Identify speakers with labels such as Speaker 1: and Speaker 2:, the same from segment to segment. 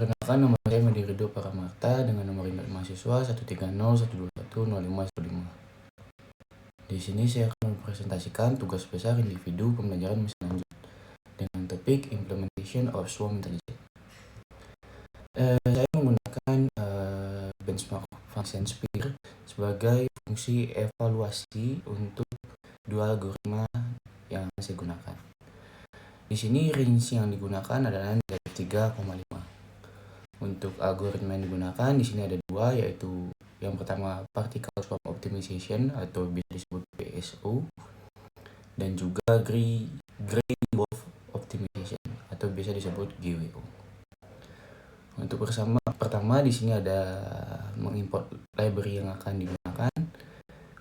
Speaker 1: Perkenalkan, nama saya Mandirido Paramarta dengan nomor induk mahasiswa 1301210510515. Di sini saya akan mempresentasikan tugas besar individu pembelajaran mesin lanjut dengan topik Implementation of Swarm Intelligence. Saya menggunakan benchmark function SPIR sebagai fungsi evaluasi untuk dua algoritma yang saya gunakan. Di sini range yang digunakan adalah negatif 3,5. Untuk algoritma yang digunakan di sini ada dua, yaitu yang pertama Particle Swarm Optimization atau biasa disebut PSO, dan juga Gray Wolf Optimization atau biasa disebut GWO. Untuk pertama di sini ada mengimport library yang akan digunakan,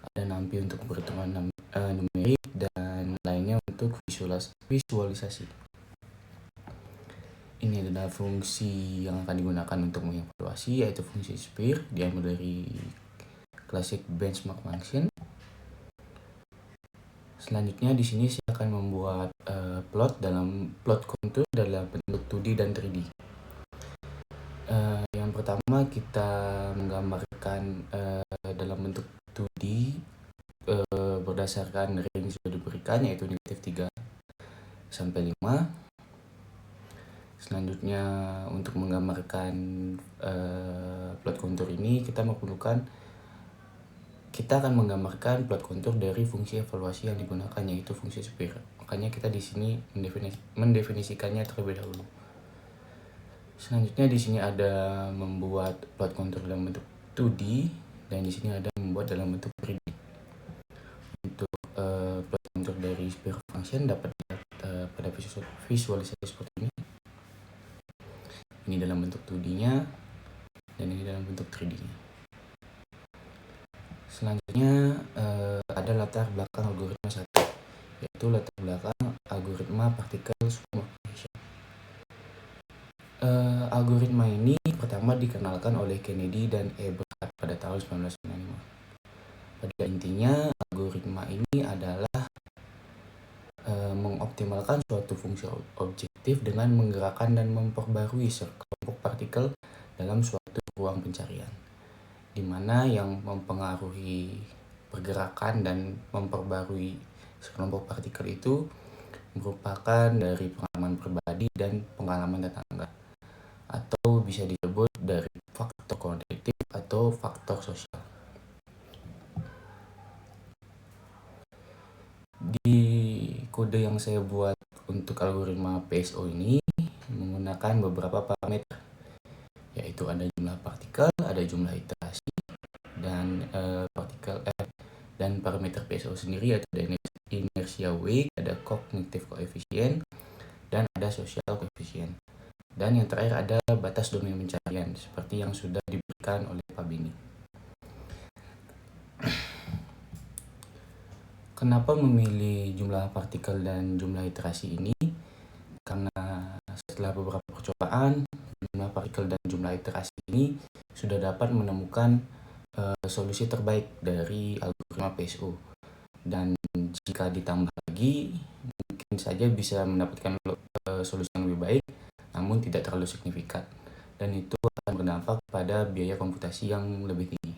Speaker 1: ada NumPy untuk perhitungan numerik, dan lainnya untuk visualisasi. Ini adalah fungsi yang akan digunakan untuk mengevaluasi, yaitu fungsi SPIR diambil dari classic benchmark function. Selanjutnya di sini saya akan membuat plot kontur dalam bentuk 2D dan 3D. Yang pertama kita menggambarkan dalam bentuk 2D berdasarkan range yang diberikan, yaitu negatif 3 sampai 5. Selanjutnya untuk menggambarkan plot kontur ini kita akan menggambarkan plot kontur dari fungsi evaluasi yang digunakan, yaitu fungsi SPIR. Makanya kita di sini mendefinisikannya terlebih dahulu. Selanjutnya di sini ada membuat plot kontur dalam bentuk 2D, dan di sini ada membuat dalam bentuk 3D. Untuk plot kontur dari SPIR function dapat dilihat pada visualisasi seperti ini. Ini dalam bentuk 2D-nya dan ini dalam bentuk 3D-nya. Selanjutnya ada latar belakang algoritma 1, yaitu latar belakang algoritma Particle Swarm Optimization. Algoritma ini pertama dikenalkan oleh Kennedy dan Eberhard pada tahun 1995. Pada intinya algoritma ini adalah mengoptimalkan suatu fungsi objektif dengan menggerakkan dan memperbarui sekelompok partikel dalam suatu ruang pencarian, di mana yang mempengaruhi pergerakan dan memperbarui sekelompok partikel itu merupakan dari pengalaman pribadi dan pengalaman tetangga, atau bisa disebut dari faktor kognitif atau faktor sosial. Di kode yang saya buat untuk algoritma PSO ini menggunakan beberapa parameter, yaitu ada jumlah partikel, ada jumlah iterasi, dan dan parameter PSO sendiri, yaitu ada inertia weight, ada cognitive coefficient, dan ada social coefficient. Dan yang terakhir ada batas domain pencarian seperti yang sudah diberikan oleh Pak Bini. Kenapa memilih jumlah partikel dan jumlah iterasi ini? Karena setelah beberapa percobaan, jumlah partikel dan jumlah iterasi ini sudah dapat menemukan solusi terbaik dari algoritma PSO. Dan jika ditambah lagi, mungkin saja bisa mendapatkan solusi yang lebih baik, namun tidak terlalu signifikan. Dan itu akan berdampak pada biaya komputasi yang lebih tinggi,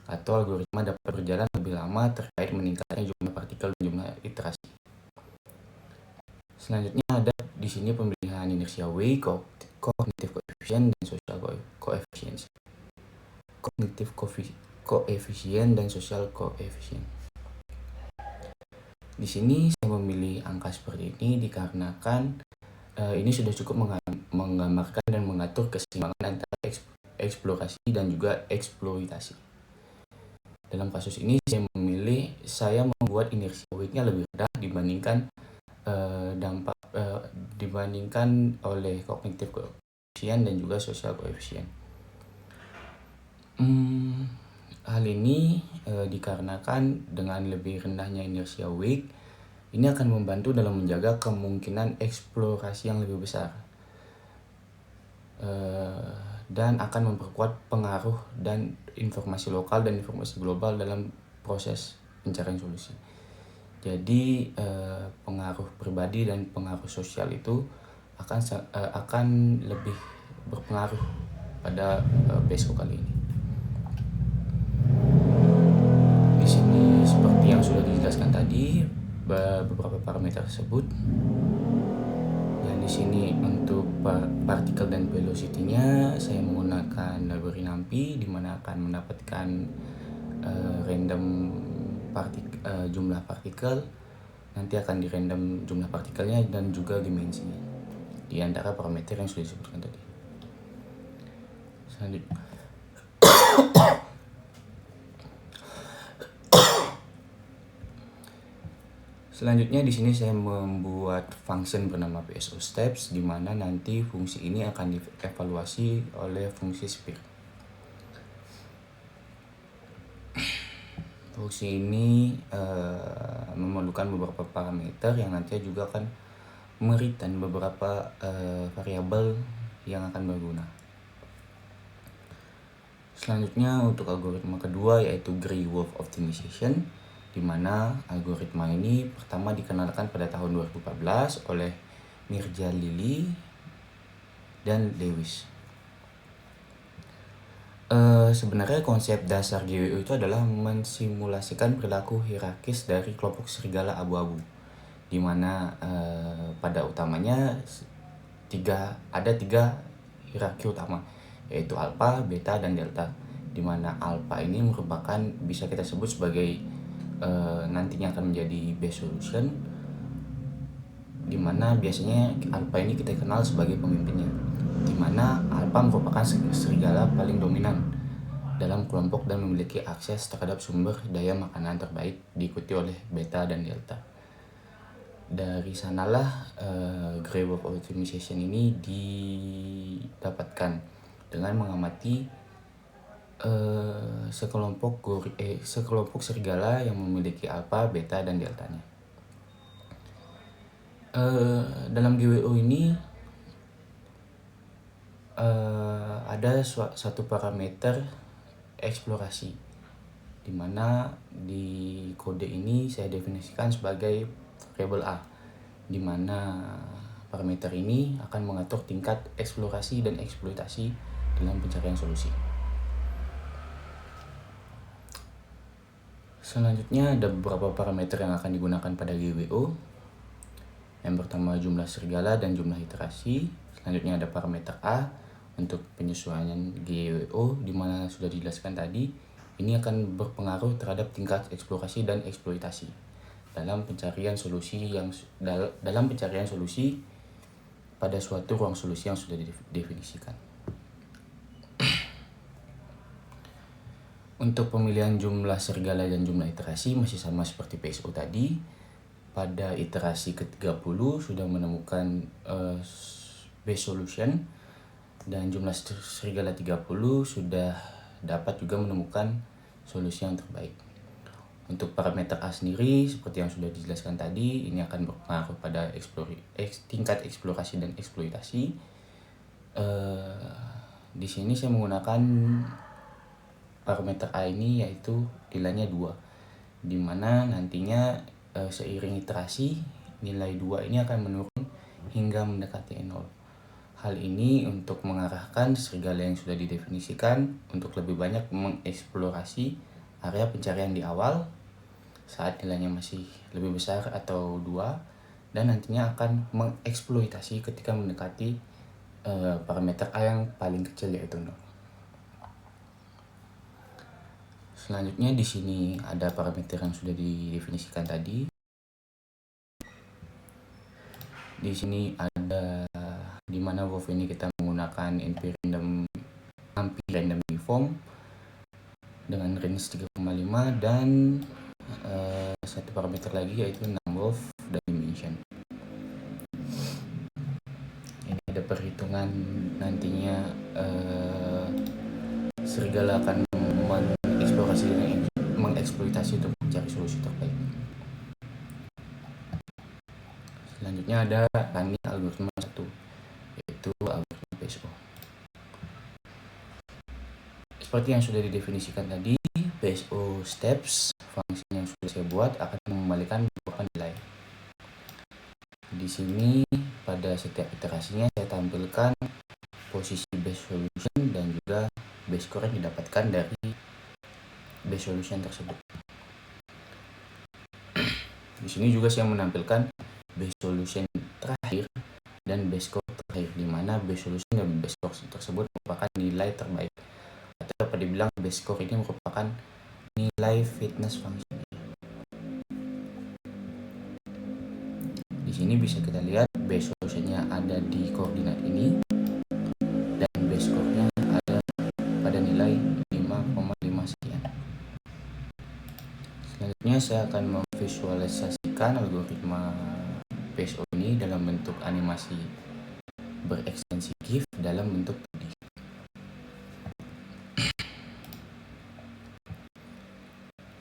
Speaker 1: atau algoritma dapat berjalan lebih lama terkait meningkatnya jumlah partikel dan jumlah iterasi. Selanjutnya ada di sini pemilihan inertia weight, cognitive coefficient, dan social coefficient. Cognitive coefficient dan social coefficient. Di sini saya memilih angka seperti ini dikarenakan ini sudah cukup menggambarkan dan mengatur keseimbangan antara eksplorasi dan juga eksploitasi. Dalam kasus ini saya membuat inertia weight-nya lebih rendah dibandingkan oleh cognitive coefficient dan juga social coefficient. Hal ini dikarenakan dengan lebih rendahnya inertia weight ini akan membantu dalam menjaga kemungkinan eksplorasi yang lebih besar, dan akan memperkuat pengaruh dan informasi lokal dan informasi global dalam proses pencarian solusi. Jadi pengaruh pribadi dan pengaruh sosial itu akan lebih berpengaruh pada PSO kali ini. Di sini seperti yang sudah dijelaskan tadi beberapa parameter tersebut. Dan di sini untuk partikel dan velocity-nya saya menggunakan library NumPy, di mana akan mendapatkan random jumlah partikel. Nanti akan di random jumlah partikelnya dan juga dimensinya di antara parameter yang sudah disebutkan tadi. Selanjutnya di sini saya membuat function bernama PSO steps, di mana nanti fungsi ini akan dievaluasi oleh fungsi sphere. Fungsi ini memerlukan beberapa parameter yang nantinya juga akan mereturn beberapa variabel yang akan berguna. Selanjutnya untuk algoritma kedua yaitu Grey-Wolf Optimization, di mana algoritma ini pertama dikenalkan pada tahun 2014 oleh Mirza-Lily dan Lewis. Sebenarnya konsep dasar GWO itu adalah mensimulasikan perilaku hierarkis dari kelompok serigala abu-abu, di mana pada utamanya ada tiga hierarki utama, yaitu alpha, beta, dan delta, di mana alpha ini merupakan bisa kita sebut sebagai nantinya akan menjadi base solution, di mana biasanya alpha ini kita kenal sebagai pemimpinnya, di mana alpha merupakan serigala paling dominan dalam kelompok dan memiliki akses terhadap sumber daya makanan terbaik, diikuti oleh beta dan delta. Dari sanalah Grey-Wolf Optimization ini didapatkan dengan mengamati sekelompok serigala yang memiliki alpha, beta, dan deltanya. Dalam GWO ini ada satu parameter eksplorasi, di mana di kode ini saya definisikan sebagai variabel A, di mana parameter ini akan mengatur tingkat eksplorasi dan eksploitasi dalam pencarian solusi. Selanjutnya ada beberapa parameter yang akan digunakan pada GWO. Yang pertama jumlah serigala dan jumlah iterasi. Selanjutnya ada parameter A untuk penyesuaian GWO, di mana sudah dijelaskan tadi, ini akan berpengaruh terhadap tingkat eksplorasi dan eksploitasi dalam pencarian solusi pada suatu ruang solusi yang sudah didefinisikan. Untuk pemilihan jumlah serigala dan jumlah iterasi masih sama seperti PSO tadi. Pada iterasi ke-30 sudah menemukan base solution, dan jumlah serigala 30 sudah dapat juga menemukan solusi yang terbaik. Untuk parameter A sendiri seperti yang sudah dijelaskan tadi, ini akan berpengaruh pada tingkat eksplorasi dan eksploitasi. Di sini saya menggunakan parameter A ini yaitu nilainya 2, di mana nantinya seiring iterasi nilai 2 ini akan menurun hingga mendekati 0. Hal ini untuk mengarahkan serigala yang sudah didefinisikan untuk lebih banyak mengeksplorasi area pencarian di awal saat nilainya masih lebih besar atau 2, dan nantinya akan mengeksploitasi ketika mendekati parameter A yang paling kecil yaitu 0. Selanjutnya di sini ada parameter yang sudah didefinisikan tadi. Di sini ada di mana wolf ini kita menggunakan NP random uniform dengan range 3,5, dan satu parameter lagi yaitu number of dimension. Ini ada perhitungan nantinya serigala akan mengeksploitasi untuk mencari solusi terbaik. Selanjutnya ada running algoritma 1, yaitu algoritma PSO. Seperti yang sudah didefinisikan tadi, PSO steps, fungsi yang sudah saya buat akan mengembalikan beberapa nilai. Di sini pada setiap iterasinya saya tampilkan posisi base solution dan juga base score yang didapatkan dari base solution tersebut. Di sini juga saya menampilkan base solution terakhir dan base score terakhir, di mana base solution dan base score tersebut merupakan nilai terbaik, atau dapat dibilang base score ini merupakan nilai fitness function. Di sini bisa kita lihat base solutionnya ada di koordinat ini dan base score-nya ada pada nilai 5,5 sekian. Selanjutnya saya akan memvisualisasikan algoritma BSO ini dalam bentuk animasi berekstensi GIF dalam bentuk 2D.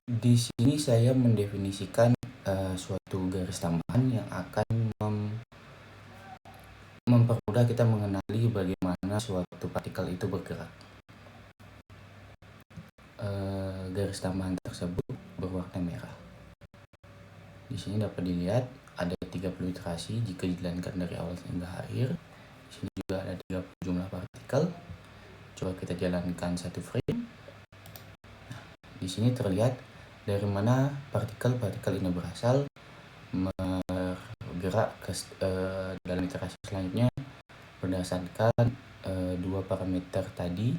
Speaker 1: Di sini saya mendefinisikan suatu garis tambahan yang akan mempermudah kita mengenali bagaimana suatu partikel itu bergerak. Garis tambahan tersebut berwarna merah. Di sini dapat dilihat ada 30 iterasi jika dijalankan dari awal hingga akhir. Di sini juga ada 30 jumlah partikel. Coba kita jalankan satu frame. Di sini terlihat dari mana partikel-partikel ini berasal, bergerak ke dalam iterasi selanjutnya berdasarkan dua parameter tadi.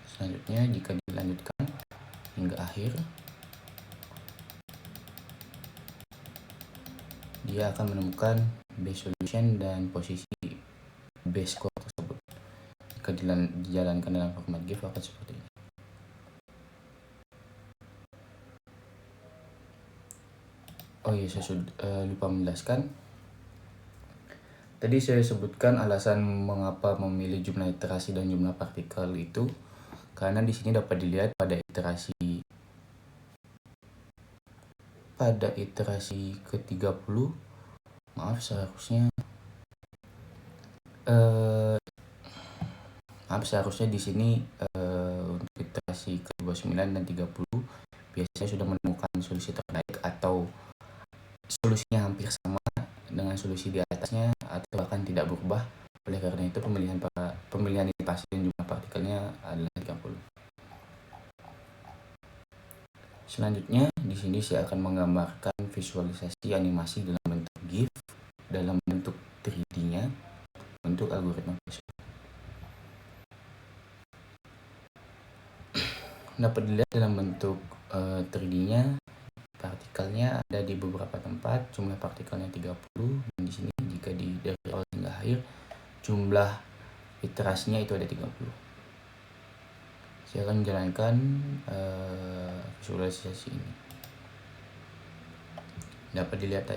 Speaker 1: Selanjutnya jika dilanjutkan hingga akhir, dia akan menemukan base solution dan posisi base score tersebut. Jika dijalankan dalam format GIF akan seperti ini. Oh iya, saya lupa menjelaskan. Tadi saya sebutkan alasan mengapa memilih jumlah iterasi dan jumlah partikel itu, karena di sini dapat dilihat pada iterasi ke-30, seharusnya di sini untuk iterasi ke-29 dan 30 biasanya sudah menemukan solusi terbaik atau solusinya hampir sama dengan solusi di atasnya atau bahkan tidak berubah. Oleh karena itu pemilihan iterasi dan jumlah partikelnya adalah 30. Selanjutnya di sini saya akan menggambarkan visualisasi animasi dalam bentuk GIF dalam bentuk 3D-nya untuk algoritma BSO. Dapat dilihat dalam bentuk 3D-nya partikelnya ada di beberapa tempat, jumlah partikelnya 30, dan di sini jika dari awal hingga akhir jumlah iterasinya itu ada 30. Saya akan menjalankan visualisasi ini. Dapat dilihat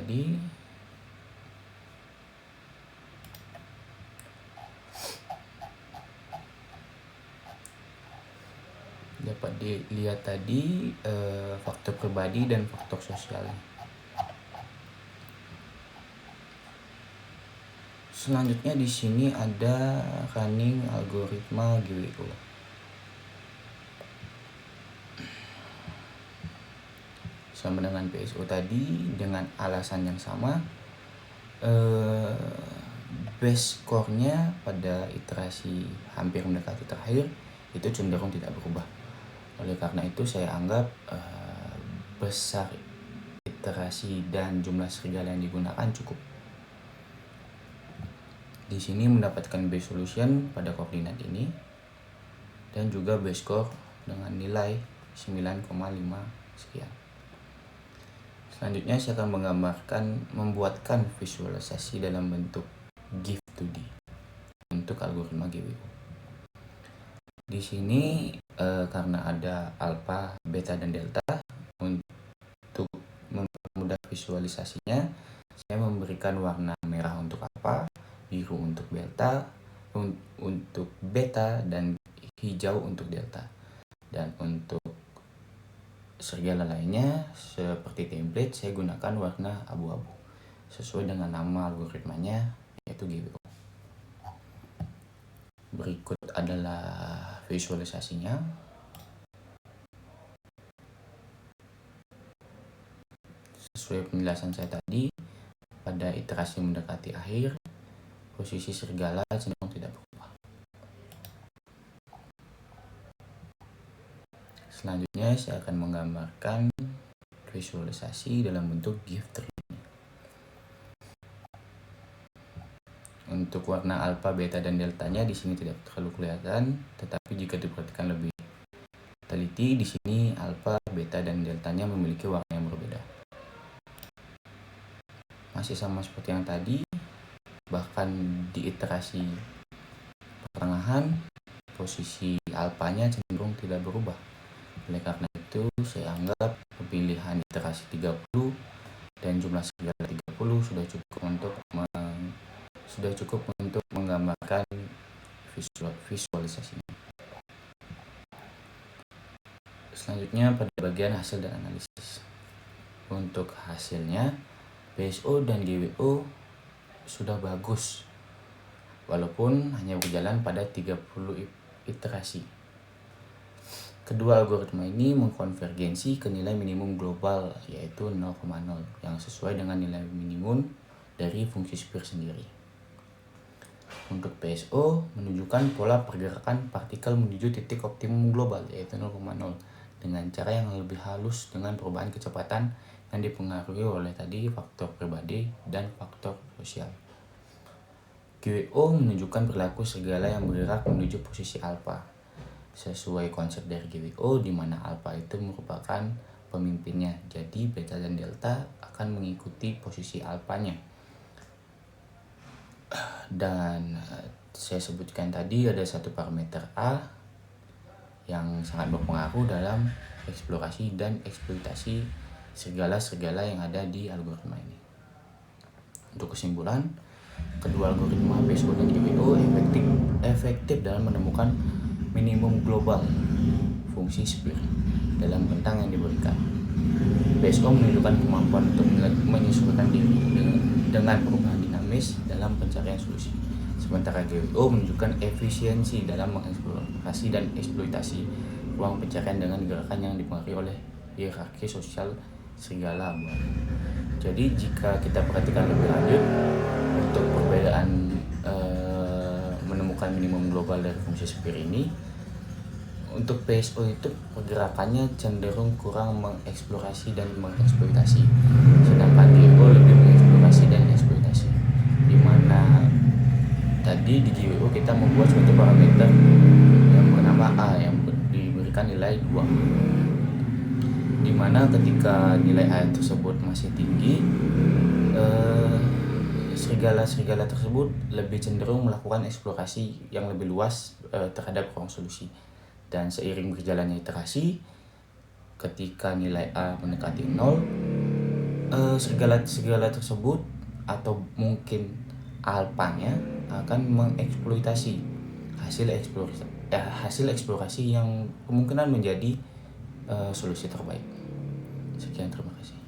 Speaker 1: tadi faktor pribadi dan faktor sosial. Selanjutnya di sini ada running algoritma GWO. Sama dengan BSO tadi, dengan alasan yang sama, base score-nya pada iterasi hampir mendekati terakhir itu cenderung tidak berubah. Oleh karena itu saya anggap besar iterasi dan jumlah serigala yang digunakan cukup. Di sini mendapatkan base solution pada koordinat ini dan juga base score dengan nilai 9,5 sekian. Selanjutnya saya akan membuatkan visualisasi dalam bentuk GIF 2D untuk algoritma GWO. Di sini karena ada alpha, beta, dan delta, untuk mempermudah visualisasinya, saya memberikan warna merah untuk alpha, biru untuk untuk beta, dan hijau untuk delta. Dan untuk serigala lainnya seperti template saya gunakan warna abu-abu sesuai dengan nama algoritmanya, yaitu GWO. Berikut adalah visualisasinya. Sesuai penjelasan saya tadi, pada iterasi mendekati akhir posisi serigala cenderung tidak berubah. Selanjutnya saya akan menggambarkan visualisasi dalam bentuk GIF tree. Untuk warna alfa, beta, dan deltanya di sini tidak terlalu kelihatan, tetapi jika diperhatikan lebih teliti, di sini alfa, beta, dan deltanya memiliki warna yang berbeda. Masih sama seperti yang tadi, bahkan di iterasi pertengahan, posisi alfanya cenderung tidak berubah. Oleh karena itu, saya anggap pemilihan iterasi 30 dan jumlah serigala 30 sudah cukup untuk menggambarkan visualisasinya. Selanjutnya pada bagian hasil dan analisis. Untuk hasilnya, PSO dan GWO sudah bagus, walaupun hanya berjalan pada 30 iterasi. Kedua algoritma ini mengkonvergensi ke nilai minimum global, yaitu 0,0, yang sesuai dengan nilai minimum dari fungsi Spear sendiri. Untuk PSO menunjukkan pola pergerakan partikel menuju titik optimum global, yaitu 0,0, dengan cara yang lebih halus dengan perubahan kecepatan yang dipengaruhi oleh tadi faktor pribadi dan faktor sosial. GWO menunjukkan perilaku serigala yang bergerak menuju posisi alfa, sesuai konsep dari GWO, di mana alfa itu merupakan pemimpinnya, jadi beta dan delta akan mengikuti posisi alfanya. Dan saya sebutkan tadi ada satu parameter A yang sangat berpengaruh dalam eksplorasi dan eksploitasi serigala-serigala yang ada di algoritma ini. Untuk kesimpulan, kedua algoritma PSO dan GWO efektif dalam menemukan minimum global fungsi Spear dalam rentang yang diberikan. PSO menunjukkan kemampuan untuk menyesuaikan diri dengan perubahan dinamis dalam pencarian solusi, sementara GWO menunjukkan efisiensi dalam mengeksplorasi dan eksploitasi ruang pencarian dengan gerakan yang dipengaruhi oleh hierarki sosial serigala abu. Jadi jika kita perhatikan lebih lanjut, untuk perbedaan menemukan minimum global dari fungsi Spear ini, untuk PSO itu pergerakannya cenderung kurang mengeksplorasi dan mengeksploitasi, sedangkan GWO lebih mengeksplorasi dan eksploitasi, di mana tadi di GWO kita membuat suatu parameter yang bernama A yang diberikan nilai 2, di mana ketika nilai A tersebut masih tinggi, serigala-serigala tersebut lebih cenderung melakukan eksplorasi yang lebih luas terhadap ruang solusi. Dan seiring berjalannya iterasi, ketika nilai A mendekati 0, serigala-serigala tersebut atau mungkin alfanya akan mengeksploitasi hasil eksplorasi yang kemungkinan menjadi solusi terbaik. Sekian, terima kasih.